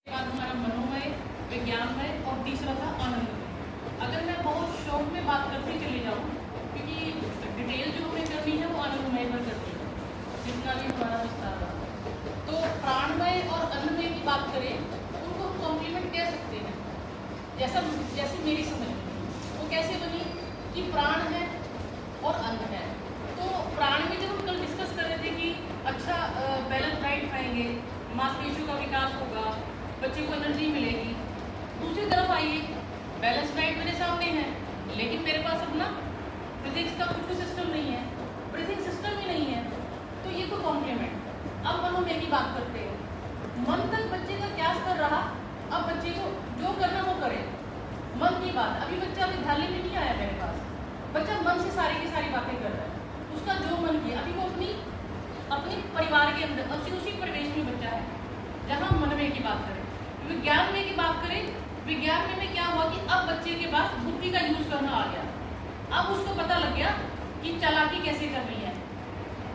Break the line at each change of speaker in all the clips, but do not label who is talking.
बाद हमारा मनोमय, विज्ञानमय और तीसरा था आनंदमय। अगर मैं बहुत शॉर्ट में बात करती चली जाऊँ, क्योंकि डिटेल जो हमें करनी है वो आनंदमय पर करनी है, जितना भी हमारा विस्तार रहा। तो प्राणमय और अन्नमय की बात करें, उनको कॉम्प्लीमेंट कह सकते हैं। जैसे मेरी समझ में वो कैसे बनी कि प्राण है और अन्न है। तो प्राण में जब हम कल डिस्कस कर रहे थे कि अच्छा बैलेंस डाइट खाएंगे, मांसपेशियों का विकास होगा, बच्चे को एनर्जी मिलेगी। दूसरी तरफ आइए, बैलेंस डाइट मेरे सामने है, लेकिन मेरे पास अपना फिजिक्स का कुछ भी सिस्टम नहीं है, ब्रीथिंग सिस्टम ही नहीं है। तो ये तो कॉम्प्लीमेंट। अब मनोमय की बात करते हैं। मन तक बच्चे का क्या स्तर रहा, अब बच्चे को जो करना वो करे। मन की बात, अभी बच्चा विद्यालय में नहीं आया मेरे पास, बच्चा मन से सारी की सारी बातें कर रहा है, उसका जो मन किया। अभी वो अपनी परिवार के अंदर उसी परिवेश में बच्चा है जहाँ मनमय की बात करें। विज्ञानमय की बात करें, विज्ञान में क्या हुआ कि अब बच्चे के पास बुद्धि का यूज करना आ गया। अब उसको पता लग गया कि चालाकी कैसे करनी है।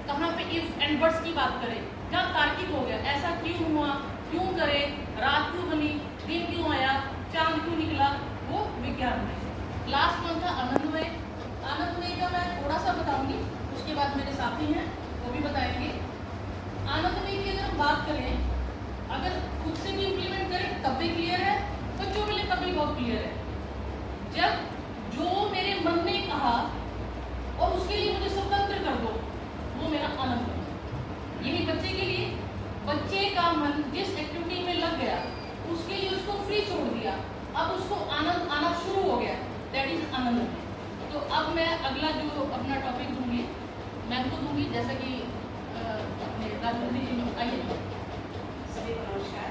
कहाँ पे इफ एंड बट्स की बात करें, जहाँ तार्किक हो गया, ऐसा क्यों हुआ, क्यों करे, रात क्यों बनी, दिन क्यों आया, चांद क्यों निकला, वो विज्ञान में। लास्ट वन था आनंदमय। आनंदमय का मैं थोड़ा सा बताऊंगी, उसके बाद मेरे साथी हैं वो भी बताएंगे। आनंदमय की अगर हम बात करें, अगर खुद से भी इम्प्लीमेंट करें तब भी क्लियर है, बच्चों के लिए तब भी बहुत क्लियर है। जब जो मेरे मन ने कहा और उसके लिए मुझे स्वतंत्र कर दो, वो मेरा आनंद है। यही बच्चे के लिए, बच्चे का मन जिस एक्टिविटी में लग गया उसके लिए उसको फ्री छोड़ दिया, अब उसको आनंद आना शुरू हो गया, दैट इज आनंद। तो अब मैं अगला जो अपना टॉपिक दूंगी, मैं तो दूंगी जैसा कि अपने राजमंत्री जी में आइए।
सभी को नमस्कार।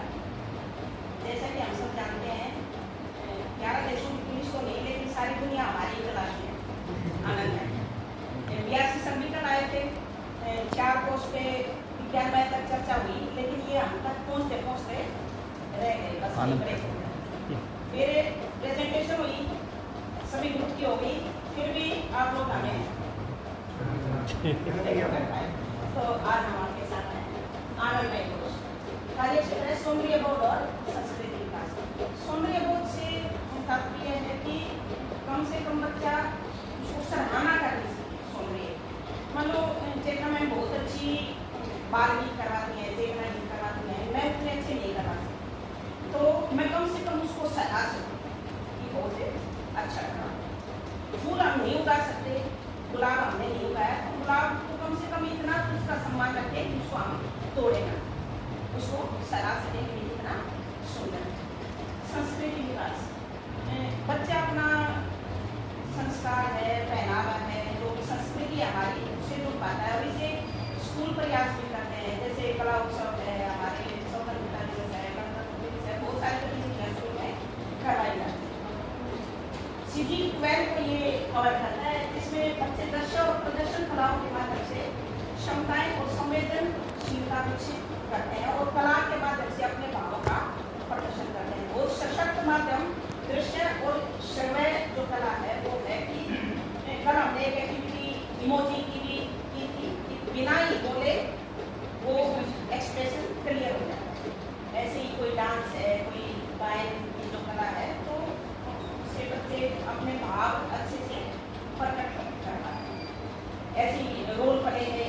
जैसा कि हम सब जानते हैं, 11 देशों की पुलिस तो नहीं, लेकिन सारी दुनिया हमारी तलाश में आनंद है। BRC संगठन आए थे, 4 पोस्ट पे विज्ञानमय तक चर्चा हुई, लेकिन ये हम तक पहुँचते पहुँचते रह गए, बस ब्रेक हो गया। फिर प्रेजेंटेशन हुई, सभी ग्रुप की हो गई, फिर भी आप लोग हमें तो आज हम आपके साथ हैं आनंदमय कोर्स। कार्य क्षेत्र है सौंदर्य बोध और संस्कृति विकास। सौंदर्य बोध से तात्पर्य है कि कम से कम बच्चा उसको सराहना करनी सीखे। सौंदर्य मान लो चेतना मैम बहुत अच्छी बारहवीं करवाती है, चेतना जी करवाती है, मैं उतने अच्छे नहीं करवा सकती, तो मैं कम से कम उसको सराह सकूँ कि बहुत अच्छा करा। फूल हम नहीं उगा सकते, गुलाब हमने नहीं उगाया, तो गुलाब को कम से कम इतना तो उसका सम्मान रखें कि उसको हम तोड़ेगा, उसको सराह सकें कि इतना सुंदर। संस्कृति विकास, बच्चा अपना संस्कार है, पहनावा है, जो भी संस्कृति हमारी उससे जुड़ पाता है। और इसे स्कूल प्रयास भी करते हैं, जैसे कला उत्सव है, हमारे स्वतंत्रता दिवस है, गणतंत्र दिवस है, बहुत सारी गतिविधियाँ स्कूल में करवाई जाती है। CG 12 को ये कवर करता है, जिसमें बच्चे दृश्य और प्रदर्शन कलाओं के माध्यम से क्षमताएं और संवेदनशीलता विकसित करते हैं और कला के माध्यम से अपने भावों का प्रदर्शन करते हैं। बहुत सशक्त माध्यम दृश्य और श्रव्य जो कला है वो है कि कल हमने एक एक्टिविटी इमोजी की भी की थी, बिना ही बोले वो एक्सप्रेशन क्लियर हो जाता है। ऐसे ही कोई डांस है, कोई गायन की जो कला है, तो बच्चे अपने भाव अच्छे से प्रकट कर पाते हैं। ऐसे ही रोल प्ले है,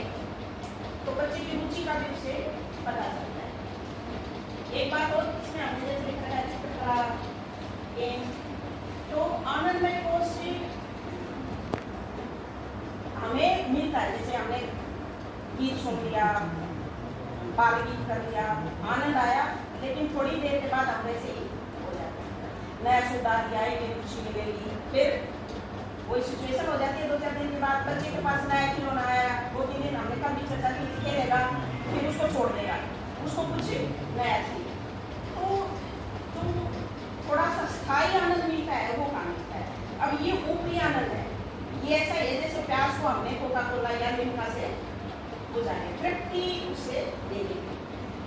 तो बच्चे की रुचि का भी उसे पता चलता है। एक बात और इसमें हमने जैसे लिखा है चित्रकला, गेम, तो आनंदमय कोर्स से हमें मिलता है। जैसे हमने गीत सुन लिया, बाल गीत कर लिया, आनंद आया, लेकिन थोड़ी देर के बाद हम वैसे ही नया सुधार किया है, खुशी मिलेगी, फिर वही सिचुएशन हो जाती है। 2-4 दिन के बाद बच्चे के पास नया खिलौना आया, 2-3 दिन हमने कम भी चर्चा की, खेलेगा, फिर उसको छोड़ देगा, उसको कुछ नया चाहिए। तो जो थोड़ा सा स्थायी आनंद मिलता है वो कहाँ मिलता है। अब ये ऊपरी आनंद है, ये ऐसा है जैसे प्यास को हमने कोका कोला या लिम्का से बुझाने, तृप्ति उससे देंगे।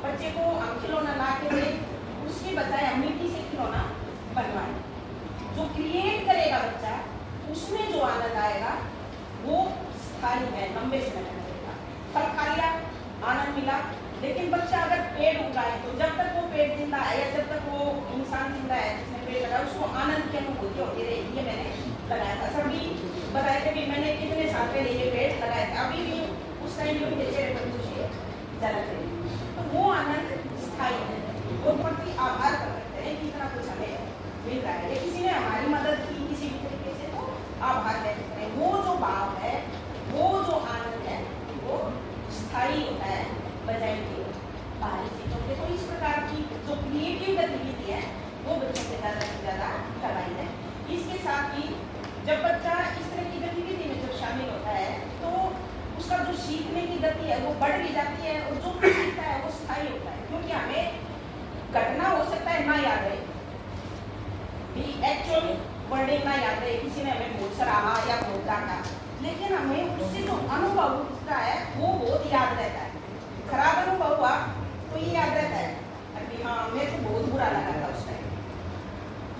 बच्चे को हम खिलौना ला के दे, उसके बजाय हम मिट्टी से खिलौना बनवाएं, जो क्रिएट करेगा बच्चा, उसमें जो आनंद आएगा वो स्थायी है, लंबे समय तक रहेगा। फल खा लिया, आनंद मिला, लेकिन बच्चा अगर पेड़ उगाए तो जब तक वो पेड़ जिंदा है या जब तक मिल रहा है, या किसी ने हमारी मदद की किसी भी तरीके से, तो आभार व्यक्त करें। वो जो भाव है, वो जो आनंद है, वो स्थायी होता है बजाय कि बाहरी चीजों के। तो इस प्रकार की जो क्रिएटिव गतिविधि है वो बच्चों से ज़्यादा से ज़्यादा कराई जाए। इसके साथ ही जब बच्चा इस तरह की गतिविधि में जब शामिल होता है तो उसका जो सीखने की गति है वो बढ़ भी जाती है, और जो कुछ सीखता है वो स्थायी होता है। क्योंकि हमें घटना हो सकता है ना याद रहे, एक्चुअल वर्डिंग ना याद रहे, किसी ने हमें बहुत सराहा या बहुत डांटा, लेकिन हमें उससे जो अनुभव उसका है वो बहुत याद रहता है। खराब अनुभव हुआ तो ये याद रहता है कि हाँ मेरे को बहुत बुरा लगा था उस टाइम,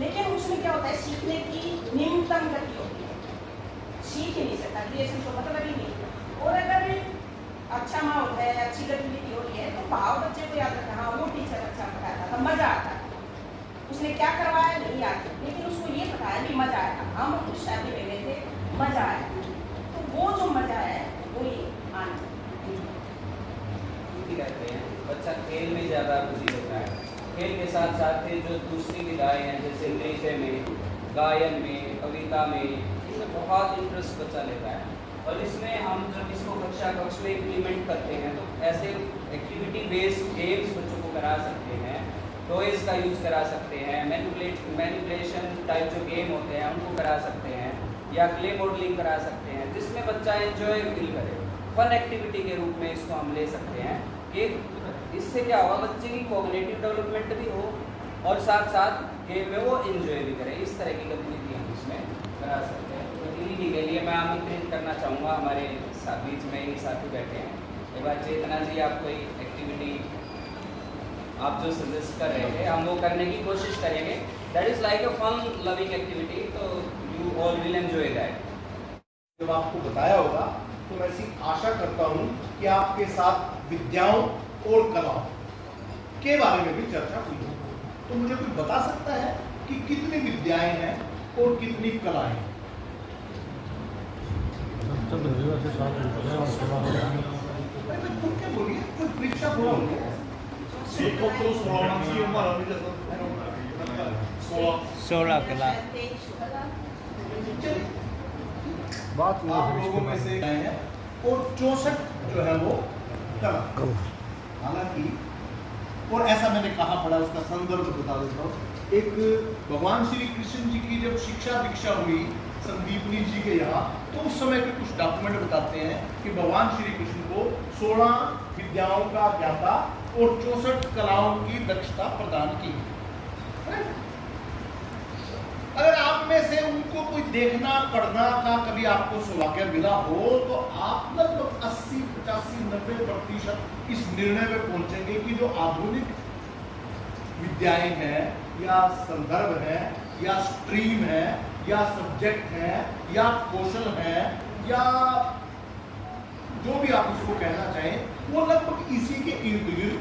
लेकिन उसमें क्या होता है, सीखने की न्यूनतम गति होती है, सीख ही नहीं सकता, क्रिएशन को मतलब ही नहीं। और अगर अच्छा माहौल है, अच्छी गतिविधि हो रही है तो भाव बच्चे को याद रखना, हाँ वो टीचर अच्छा पढ़ाता था, मजा आता है, उसने क्या करवाया नहीं याद, लेकिन उसको ये पता है कि मजा आया, हम उस शादी में गए थे, मजा आया। तो वो जो मजा है वो ये आनंद
कहते हैं। बच्चा खेल में ज़्यादा रुचि होता है, खेल के साथ साथ जो दूसरी विधाएँ हैं जैसे नृत्य में, गायन में, कविता में, इसमें बहुत इंटरेस्ट बच्चा लेता है। और इसमें हम जब इसको कक्षा में इम्प्लीमेंट करते हैं तो ऐसे एक्टिविटी बेस्ड गेम्स बच्चों को करा सकते हैं, टॉयज़ का यूज़ करा सकते हैं, मैनिपुलेशन टाइप जो गेम होते हैं उनको करा सकते हैं, या क्ले मॉडलिंग करा सकते हैं, जिसमें बच्चा एंजॉय फील करे। फन एक्टिविटी के रूप में इसको हम ले सकते हैं कि इससे क्या होगा, बच्चे की कॉग्निटिव डेवलपमेंट भी हो और साथ साथ गेम में वो एंजॉय भी करे। इस तरह की गतिविधि हम इसमें करा सकते हैं। गतिविधि के लिए मैं आमंत्रित करना चाहूँगा, हमारे बीच में ही साथी बैठे हैं, एक बार चेतना जी आप कोई एक्टिविटी आप जो सजेस्ट कर रहे थे हम वो करने की कोशिश करेंगे। That is like a fun loving activity, तो you all will enjoy that.
जब आपको बताया होगा तो मैं ऐसी आशा करता हूँ कि आपके साथ विद्याओं और कलाओं के बारे में भी चर्चा हुई हो। तो मुझे कोई बता सकता है कि कितनी विद्याएं हैं और कितनी कलाएं हैं? अरे तुम क्या बोलिए, कोई परीक्षा थोड़ा हो गया।
16 कला
बात आप लोगों में से आए हैं और 64 जो है वो कला। हालांकि और ऐसा मैंने कहा पढ़ा, उसका संदर्भ बता देता हूँ। एक भगवान श्री कृष्ण जी की जब शिक्षा दीक्षा हुई संदीपनी जी के यहाँ, तो उस समय के कुछ डॉक्यूमेंट बताते हैं कि भगवान श्री कृष्ण को 16 विद्याओं का ज्ञाता और 64 कलाओं की दक्षता प्रदान की। अगर आप में से उनको कोई देखना पढ़ना का कभी आपको सौभाग्य मिला हो तो आप लगभग 80, 85, 90% इस निर्णय में पहुंचेंगे कि जो आधुनिक विद्याएं हैं या संदर्भ है या स्ट्रीम है या सब्जेक्ट है या कौशल है या जो भी आप उसको कहना चाहें, वो लगभग इसी के इर्द गिर्द